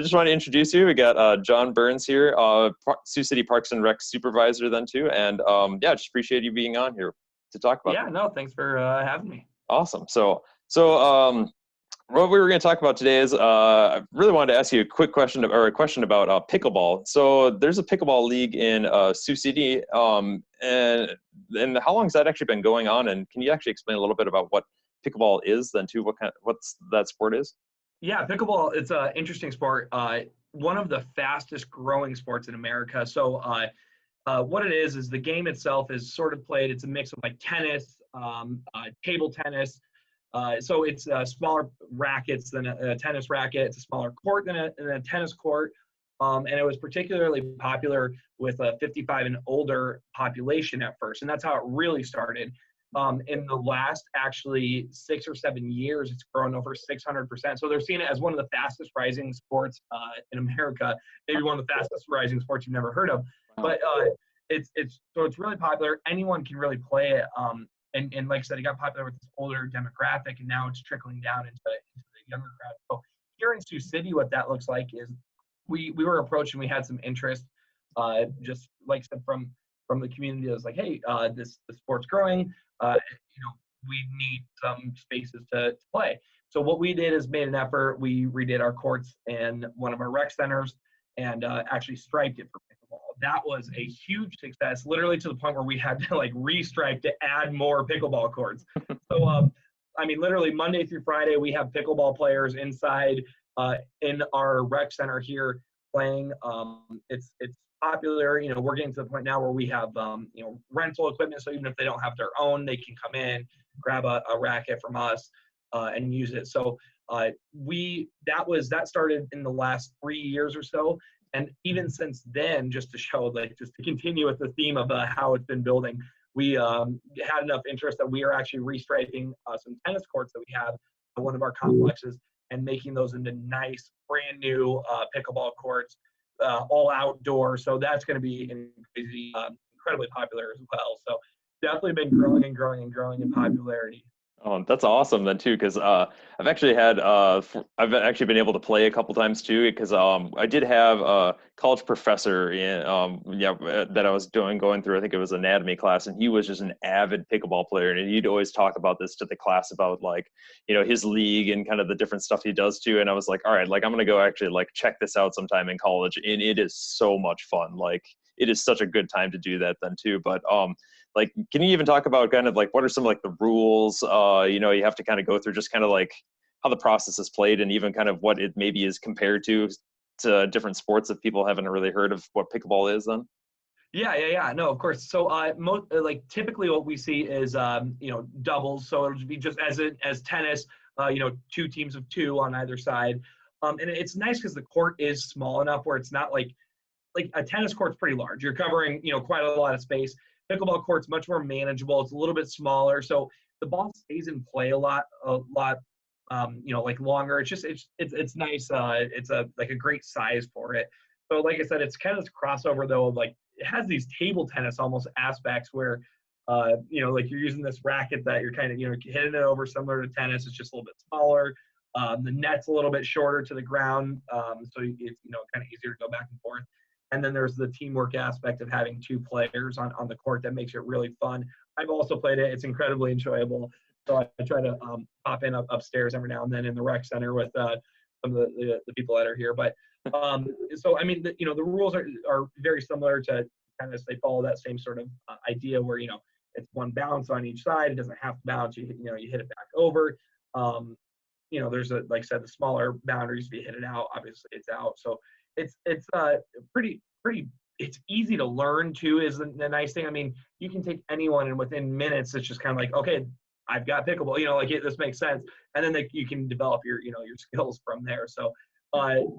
I just want to introduce you. We got John Byrnes here, Sioux City Parks and Rec Supervisor then too. And yeah, just appreciate you being on here to talk about Yeah, that. no, thanks for having me. Awesome. So what we were going to talk about today is I really wanted to ask you a quick question or a question about pickleball. So there's a pickleball league in Sioux City, and how long has that actually been going on? And can you actually explain a little bit about what pickleball is then too? What's that sport is? Yeah, pickleball, it's an interesting sport. One of the fastest growing sports in America. So what it is the game itself is sort of played. It's a mix of like tennis, table tennis. So it's smaller rackets than a tennis racket. It's a smaller court than a tennis court. And it was particularly popular with a 55 and older population at first. And that's how it really started. In the last actually 6 or 7 years, it's grown over 600%. So they're seeing it as one of the fastest rising sports in America, maybe one of the fastest rising sports you've never heard of. But it's really popular. Anyone can really play it. And like I said, it got popular with this older demographic, and now it's trickling down into the younger crowd. So here in Sioux City, what that looks like is we were approached and we had some interest, just like I said, from the community. That was like, hey, the sport's growing. We need some spaces to play. So what we did is made an effort. We redid our courts in one of our rec centers and actually striped it for pickleball. That was a huge success, literally to the point where we had to like restripe to add more pickleball courts. So, literally Monday through Friday, we have pickleball players inside in our rec center here playing. It's popular. We're getting to the point now where we have, rental equipment. So even if they don't have their own, they can come in, grab a racket from us and use it. So that started in the last 3 years or so. And even since then, just to continue with the theme of how it's been building, we had enough interest that we are actually restriping some tennis courts that we have at one of our complexes and making those into nice, brand new pickleball courts, all outdoor. So that's going to be incredibly popular as well. So definitely been growing and growing and growing in popularity. Oh, that's awesome then too, because I've actually been able to play a couple times too, because I did have a college professor that I was going through. I think it was anatomy class, and he was just an avid pickleball player, and he'd always talk about this to the class about his league and kind of the different stuff he does too. And I was like, all right, like I'm gonna go actually like check this out sometime in college, and it is so much fun. Like it is such a good time to do that then too. But like, can you even talk about kind of like what are some like the rules you have to kind of go through, just kind of like how the process is played, and even kind of what it maybe is compared to different sports if people haven't really heard of what pickleball is then? Yeah. No, of course. So typically what we see is doubles. So it would be just as tennis, 2 teams of 2 on either side. And it's nice because the court is small enough where it's not like a tennis court's pretty large. You're covering, quite a lot of space. Pickleball court's much more manageable. It's a little bit smaller, so the ball stays in play a lot, longer. It's nice. It's a great size for it. So like I said, it's kind of this crossover though. Like it has these table tennis almost aspects where, like you're using this racket that you're kind of hitting it over, similar to tennis. It's just a little bit smaller. The net's a little bit shorter to the ground, so it's kind of easier to go back and forth. And then there's the teamwork aspect of having 2 players on the court that makes it really fun. I've also played it. It's incredibly enjoyable. So I try to pop in upstairs every now and then in the rec center with some of the people that are here. But the rules are very similar to tennis. They follow that same sort of idea where, it's 1 bounce on each side. It doesn't have to bounce. You hit it back over. There's like I said, the smaller boundaries. If you hit it out, obviously it's out. So it's pretty it's easy to learn too, is the nice thing. I mean, you can take anyone and within minutes it's just kind of like, okay, I've got pickleball, this makes sense. And then you can develop your skills from there. So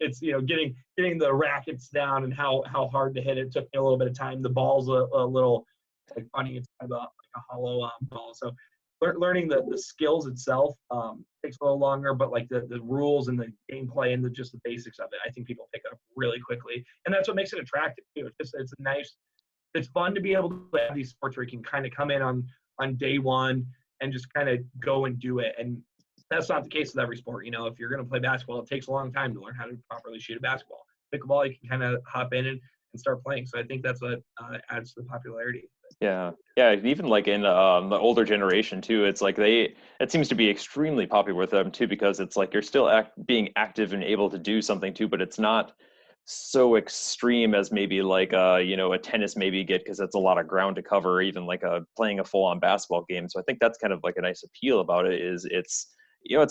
it's getting the rackets down and how hard to hit it took me a little bit of time. The ball's a little like funny. It's kind of like a hollow ball. So learning the skills itself takes a little longer, but like the rules and the gameplay and just the basics of it, I think people pick up really quickly, and that's what makes it attractive too. It's fun to be able to have these sports where you can kind of come in on day one and just kind of go and do it. And That's not the case with every sport. If you're going to play basketball, it takes a long time to learn how to properly shoot a basketball. Pickleball, you can kind of hop in and start playing. So I think that's what adds to the popularity. Yeah. Yeah. Even like in the older generation too, it's like it seems to be extremely popular with them too, because it's like you're still being active and able to do something too, but it's not so extreme as maybe like a tennis maybe get, because it's a lot of ground to cover, or even like playing a full on basketball game. So I think that's kind of like a nice appeal about it, is it's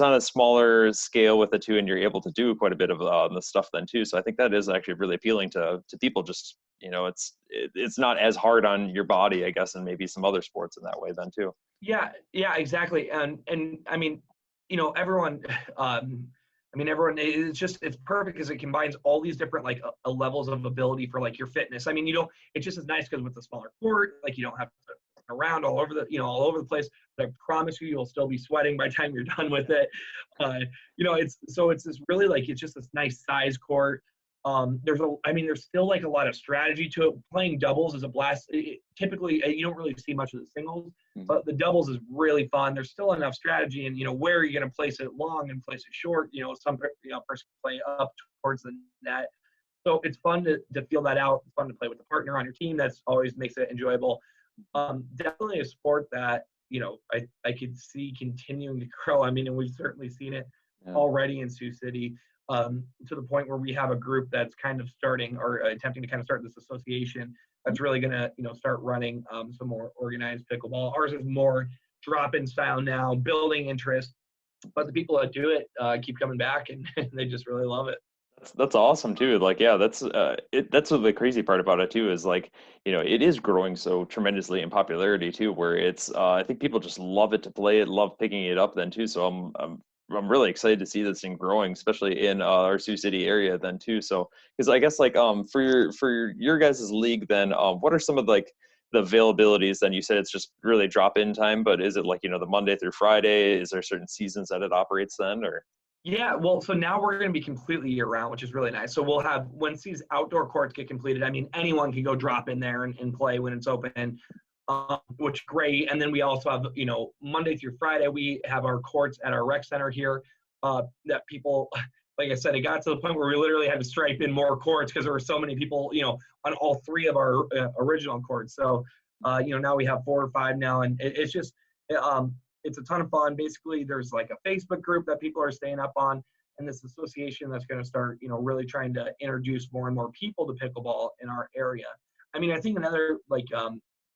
on a smaller scale with it too, and you're able to do quite a bit of the stuff then too. So I think that is actually really appealing to people. Just it's not as hard on your body, I guess, and maybe some other sports in that way then too. Yeah, exactly. And I mean, everyone, everyone, it's perfect because it combines all these different like levels of ability for like your fitness. I mean, it just is nice because with the smaller court, like you don't have to run around all over the place. But I promise you'll still be sweating by the time you're done with it. It's this really like, it's just this nice size court. There's still like a lot of strategy to it. Playing doubles is a blast. Typically, you don't really see much of the singles, but the doubles is really fun. There's still enough strategy, and where are you going to place it long and place it short? Some person can play up towards the net, so it's fun to feel that out. It's fun to play with a partner on your team. That's always makes it enjoyable. Definitely a sport that I could see continuing to grow. I mean, and we've certainly seen it already in Sioux City. To the point where we have a group that's kind of starting or attempting to kind of start this association that's really going to, start running some more organized pickleball. Ours is more drop-in style now, building interest, but the people that do it keep coming back, and they just really love it. That's awesome too. Like, yeah, that's that's what the crazy part about it too, is like, it is growing so tremendously in popularity too, where it's I think people just love it to play it, love picking it up then too. So I'm really excited to see this thing growing, especially in our Sioux City area then too. So, because I guess like for your guys' league then, what are some of like the availabilities? Then you said it's just really drop in time, but is it like the Monday through Friday? Is there certain seasons that it operates then, or? Yeah, well, so now we're going to be completely year round, which is really nice. So we'll have, once these outdoor courts get completed, I mean, anyone can go drop in there and play when it's open, which is great. And then we also have, Monday through Friday, we have our courts at our rec center here that people, like I said, it got to the point where we literally had to stripe in more courts because there were so many people, on all three of our original courts. So, now we have 4 or 5 now, and it's just, it's a ton of fun. Basically, there's like a Facebook group that people are staying up on, and this association that's going to start, really trying to introduce more and more people to pickleball in our area. I mean, I think another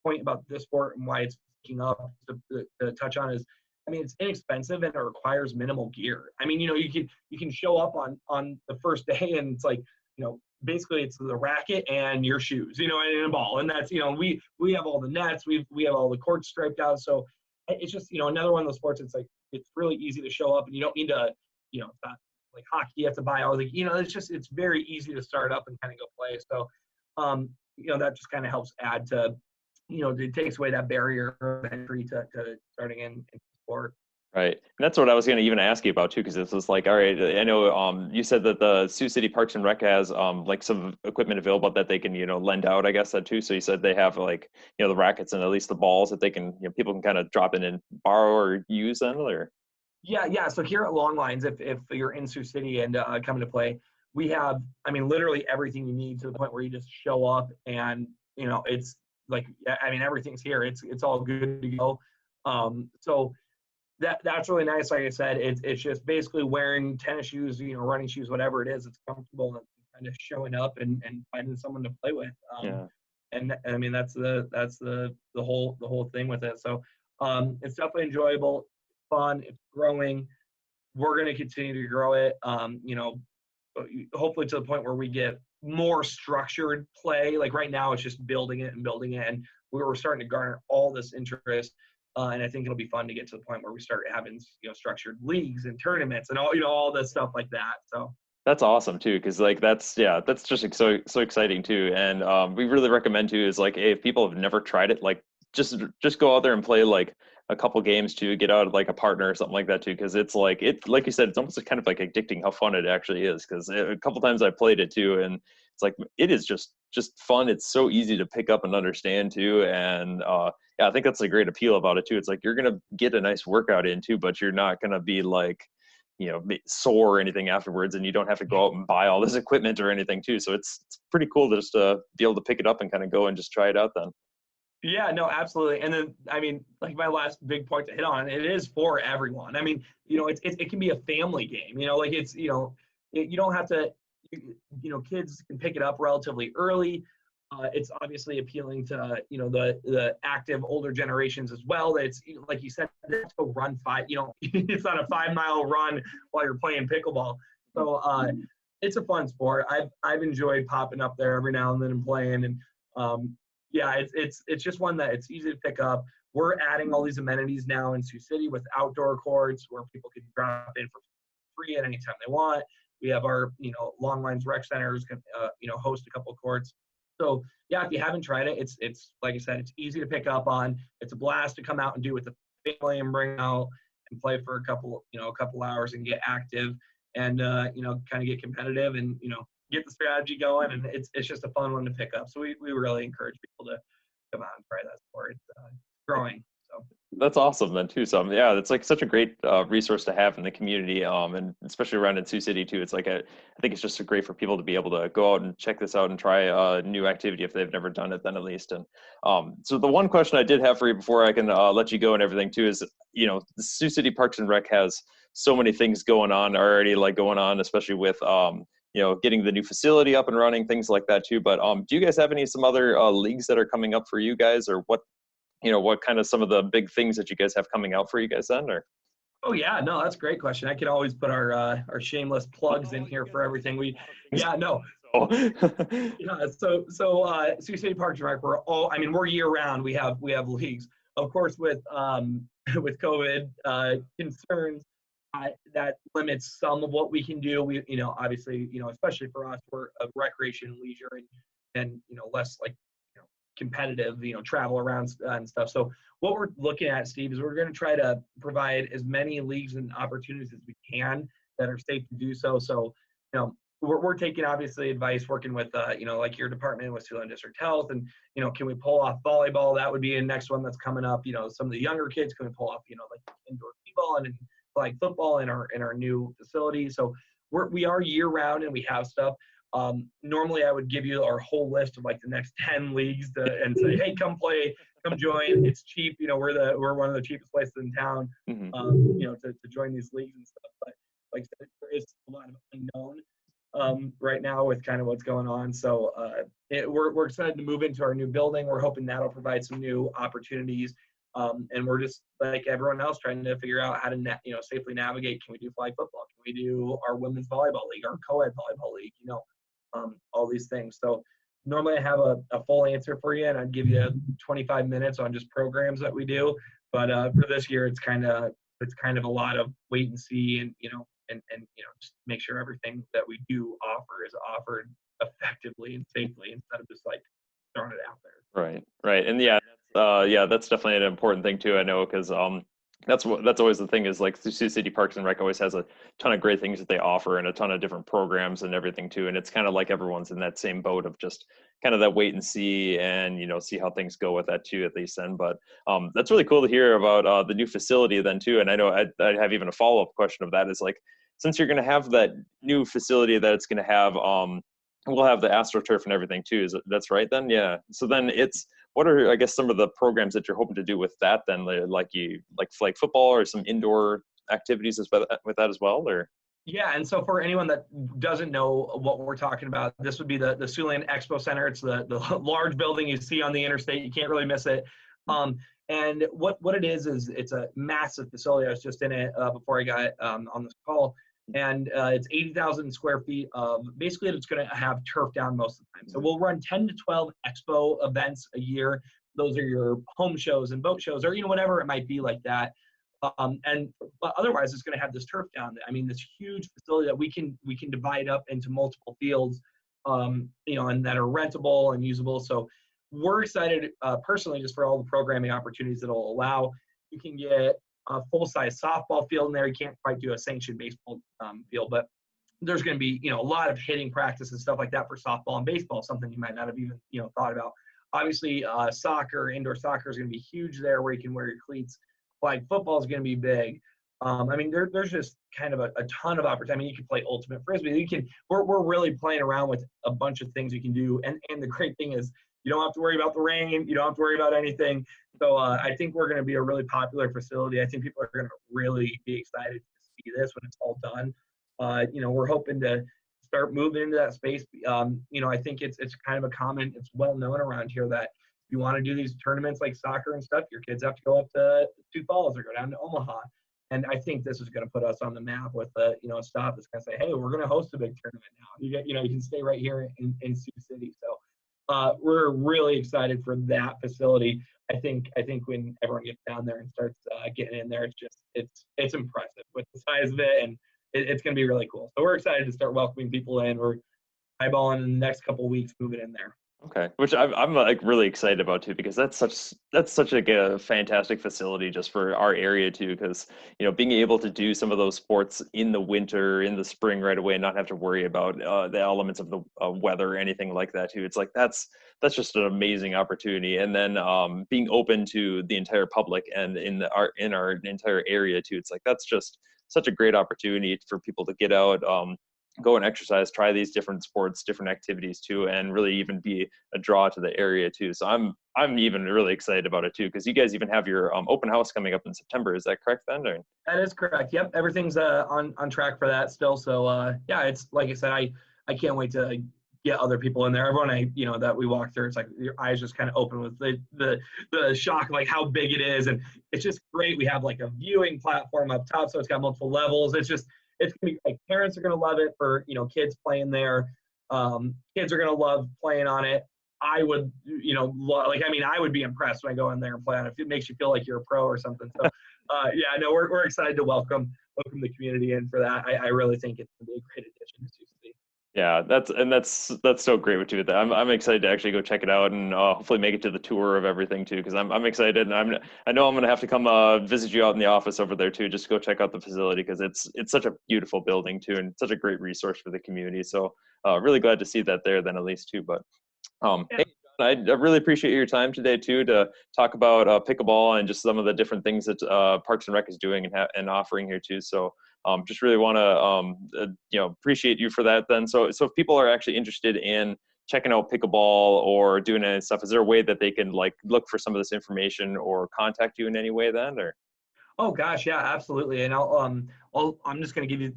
point about this sport and why it's picking up to touch on is, I mean, it's inexpensive and it requires minimal gear. I mean, you can show up on the first day and it's like, basically it's the racket and your shoes, and a ball, and that's we have all the nets, we have all the courts striped out, so it's just another one of those sports. It's like it's really easy to show up, and you don't need to it's not like hockey. You have to buy all the it's very easy to start up and kind of go play. So that just kind of helps add to it takes away that barrier of entry to starting in sport. Right. And that's what I was going to even ask you about too, because this was like, all right, I know you said that the Sioux City Parks and Rec has like some equipment available that they can, lend out, I guess that too. So you said they have like, the rackets and at least the balls that they can, people can kind of drop in and borrow or use then, or? Yeah. So here at Long Lines, if you're in Sioux City and coming to play, we have, I mean, literally everything you need to the point where you just show up and, it's like, I mean, everything's here. It's all good to go. So that's really nice. Like I said, it's just basically wearing tennis shoes, running shoes, whatever it is. It's comfortable and kind of showing up and finding someone to play with. And I mean that's the whole thing with it. So it's definitely enjoyable, fun. It's growing. We're going to continue to grow it. Hopefully to the point where we get more structured play. Like right now, it's just building it, and we're starting to garner all this interest. And I think it'll be fun to get to the point where we start having, structured leagues and tournaments and all this stuff like that. So that's awesome too, because like that's just so exciting too. And we really recommend too is like, hey, if people have never tried it, like just go out there and play like a couple games to get out like a partner or something like that too, because it's like you said, it's almost kind of like addicting how fun it actually is. Because a couple times I played it too, and it's like it is just just fun. It's so easy to pick up and understand too. And yeah, I think that's a great appeal about it too. It's like you're gonna get a nice workout in too, but you're not gonna be like, sore or anything afterwards, and you don't have to go out and buy all this equipment or anything too. So it's pretty cool to just be able to pick it up and kind of go and just try it out then. Yeah, no, absolutely. And then, I mean, like my last big point to hit on, it is for everyone. I mean, it can be a family game, like it's, you don't have to, kids can pick it up relatively early. It's obviously appealing to, the active older generations as well. That it's, like you said, they have to go run it's not a 5 mile run while you're playing pickleball. So it's a fun sport. I've enjoyed popping up there every now and then and playing. And yeah, it's just one that it's easy to pick up. We're adding all these amenities now in Sioux City with outdoor courts where people can drop in for free at any time they want. We have our, long lines rec centers can, host a couple of courts. So yeah, if you haven't tried it, it's like I said, it's easy to pick up on. It's a blast to come out and do with the family and bring out and play for a couple hours and get active and, kind of get competitive and, get the strategy going. And it's just a fun one to pick up. So we really encourage people to come out and try that sport. It's growing. So That's awesome then too. So yeah, it's like such a great resource to have in the community, and especially around in Sioux City too. It's like I think it's just great for people to be able to go out and check this out and try a new activity if they've never done it then at least. And so the one question I did have for you before I can let you go and everything too is, the Sioux City Parks and Rec has so many things going on already, like going on, especially with getting the new facility up and running, things like that too. But do you guys have some other leagues that are coming up for you guys, or what kind of some of the big things that you guys have coming out for you guys then, or? oh yeah, no, that's a great question. I can always put our shameless plugs in here for everything. Yeah, no. Oh. Yeah, so Sioux City Parks and Rec, we're year round. We have leagues. Of course, with with COVID concerns, that limits some of what we can do. We, obviously, especially for us, we're a recreation, leisure, and less like competitive, travel around and stuff. So what we're looking at, Steve, is we're going to try to provide as many leagues and opportunities as we can that are safe to do so. So, we're taking obviously advice, working with, like your department with Siouxland District Health, and can we pull off volleyball? That would be the next one that's coming up. Some of the younger kids, can we pull off, like indoor t-ball and like football in our new facility? So we are year round and we have stuff. Normally I would give you our whole list of like the next 10 leagues and say, hey, come play, come join. It's cheap. We're one of the cheapest places in town, to join these leagues and stuff. But like I said, there is a lot of unknown right now with kind of what's going on. So we're excited to move into our new building. We're hoping that'll provide some new opportunities. And we're just like everyone else trying to figure out how to safely navigate. Can we do flag football? Can we do our women's volleyball league, our co-ed volleyball league, all these things. So normally I have a full answer for you and I'd give you 25 minutes on just programs that we do. But for this year, it's kind of a lot of wait and see and just make sure everything that we do offer is offered effectively and safely instead of just like throwing it out there. Right. And yeah, that's definitely an important thing too. I know, because that's always the thing, is like the Sioux City Parks and Rec always has a ton of great things that they offer and a ton of different programs and everything too. And it's kind of like everyone's in that same boat of just kind of that wait and see and, see how things go with that too, at least then. But that's really cool to hear about the new facility then too. And I know I have even a follow-up question of that, is like, since you're going to have that new facility that it's going to have, we'll have the AstroTurf and everything too. That's right then? Yeah. So then what are, I guess, some of the programs that you're hoping to do with that then? Like flag football or some indoor activities with that as well, or? Yeah, and so for anyone that doesn't know what we're talking about, this would be the Siouxland Expo Center. It's the large building you see on the interstate. You can't really miss it. And what it is it's a massive facility. I was just in it before I got on this call. And it's 80,000 square feet of, basically it's going to have turf down most of the time. So we'll run 10 to 12 expo events a year. Those are your home shows and boat shows, or, whatever it might be like that. But otherwise it's going to have this turf down. I mean, this huge facility that we can divide up into multiple fields, and that are rentable and usable. So we're excited personally just for all the programming opportunities it'll allow. You can get a full-size softball field in there. You can't quite do a sanctioned baseball field, but there's going to be, a lot of hitting practice and stuff like that for softball and baseball, something you might not have even, thought about. Obviously, soccer, indoor soccer is going to be huge there where you can wear your cleats. Flag football is going to be big. I mean, there's just kind of a ton of opportunity. I mean, you can play ultimate frisbee. We're really playing around with a bunch of things you can do. And the great thing is you don't have to worry about the rain. You don't have to worry about anything. So I think we're going to be a really popular facility. I think people are going to really be excited to see this when it's all done. We're hoping to start moving into that space. I think it's kind of it's well known around here that if you want to do these tournaments like soccer and stuff, your kids have to go up to Sioux Falls or go down to Omaha. And I think this is going to put us on the map with a stop that's going to say, hey, we're going to host a big tournament now. You can stay right here in Sioux City. So we're really excited for that facility. I think when everyone gets down there and starts getting in there, it's impressive with the size of it, and it's going to be really cool. So we're excited to start welcoming people in. We're eyeballing in the next couple of weeks moving in there. Okay, which I'm like really excited about too, because that's such a fantastic facility just for our area too. Because being able to do some of those sports in the winter, in the spring right away, and not have to worry about the elements of the weather or anything like that too. It's like that's just an amazing opportunity. And then being open to the entire public and in our entire area too. It's like that's just such a great opportunity for people to get out. Go and exercise, try these different sports, different activities too, and really even be a draw to the area too. So I'm even really excited about it too, because you guys even have your open house coming up in September. Is that correct, then? Or? That is correct. Yep, everything's on track for that still. So yeah, it's like I said, I can't wait to get other people in there. Everyone that we walk through, it's like your eyes just kind of open with the shock of like how big it is, and it's just great. We have like a viewing platform up top, so it's got multiple levels. It's gonna be like parents are gonna love it for kids playing there. Kids are gonna love playing on it. I would I would be impressed when I go in there and play on it. If it makes you feel like you're a pro or something. So yeah, no, we're excited to welcome the community in for that. I really think it's gonna be a great addition to Sioux City. Yeah, that's so great with you. I'm excited to actually go check it out and hopefully make it to the tour of everything too, because I'm excited, and I know I'm gonna have to come visit you out in the office over there too, just to go check out the facility, because it's such a beautiful building too, and such a great resource for the community. So really glad to see that there then at least too. But Yeah. hey, John, I really appreciate your time today too to talk about pickleball and just some of the different things that Parks and Rec is doing and offering here too. So. Just really want to, appreciate you for that then. So if people are actually interested in checking out pickleball or doing any stuff, is there a way that they can like look for some of this information or contact you in any way then, or? Oh gosh, yeah, absolutely. And I'm just going to give you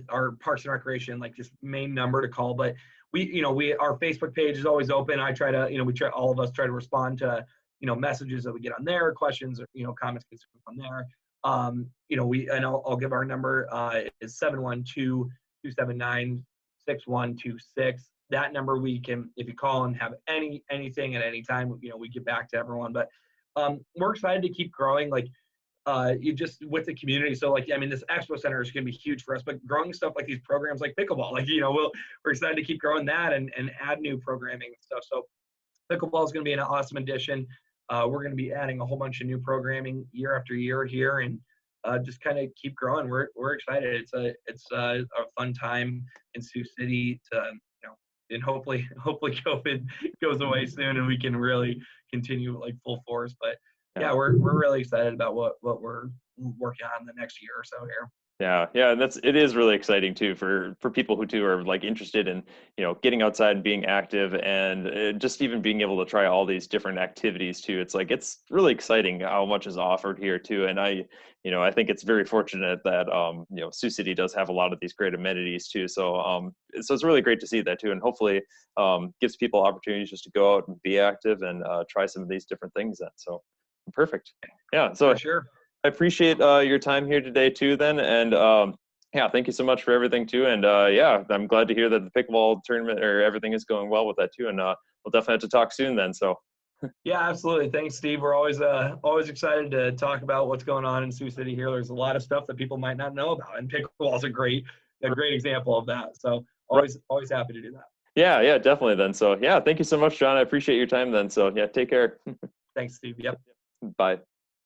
our Parks and Recreation just main number to call. But our Facebook page is always open. I try to all of us try to respond to messages that we get on there, questions or comments concerns on there. I'll give our number is 712-279-6126. That number if you call and have anything at any time, we get back to everyone. But we're excited to keep growing. You just with the community. So this expo center is going to be huge for us, but growing stuff like these programs like pickleball, we're excited to keep growing that and add new programming and stuff. So pickleball is going to be an awesome addition. We're going to be adding a whole bunch of new programming year after year here, and just kind of keep growing. We're excited. It's a fun time in Sioux City and hopefully COVID goes away soon and we can really continue full force. But yeah, we're really excited about what we're working on the next year or so here. Yeah, and it is really exciting too for people who too are interested in getting outside and being active, and just even being able to try all these different activities too. It's really exciting how much is offered here too, and I think it's very fortunate that Sioux City does have a lot of these great amenities too. So it's really great to see that too, and hopefully gives people opportunities just to go out and be active and try some of these different things. Then so perfect. Yeah, so for sure. I appreciate your time here today too then, and yeah, thank you so much for everything too, and yeah, I'm glad to hear that the pickleball tournament or everything is going well with that too, and we'll definitely have to talk soon then. So yeah, absolutely. Thanks, Steve. We're always excited to talk about what's going on in Sioux City here. There's a lot of stuff that people might not know about, and pickleball is a great example of that. So always happy to do that. Yeah, definitely then. So yeah, thank you so much, John. I appreciate your time then. So yeah, take care. Thanks, Steve. Yep. Bye.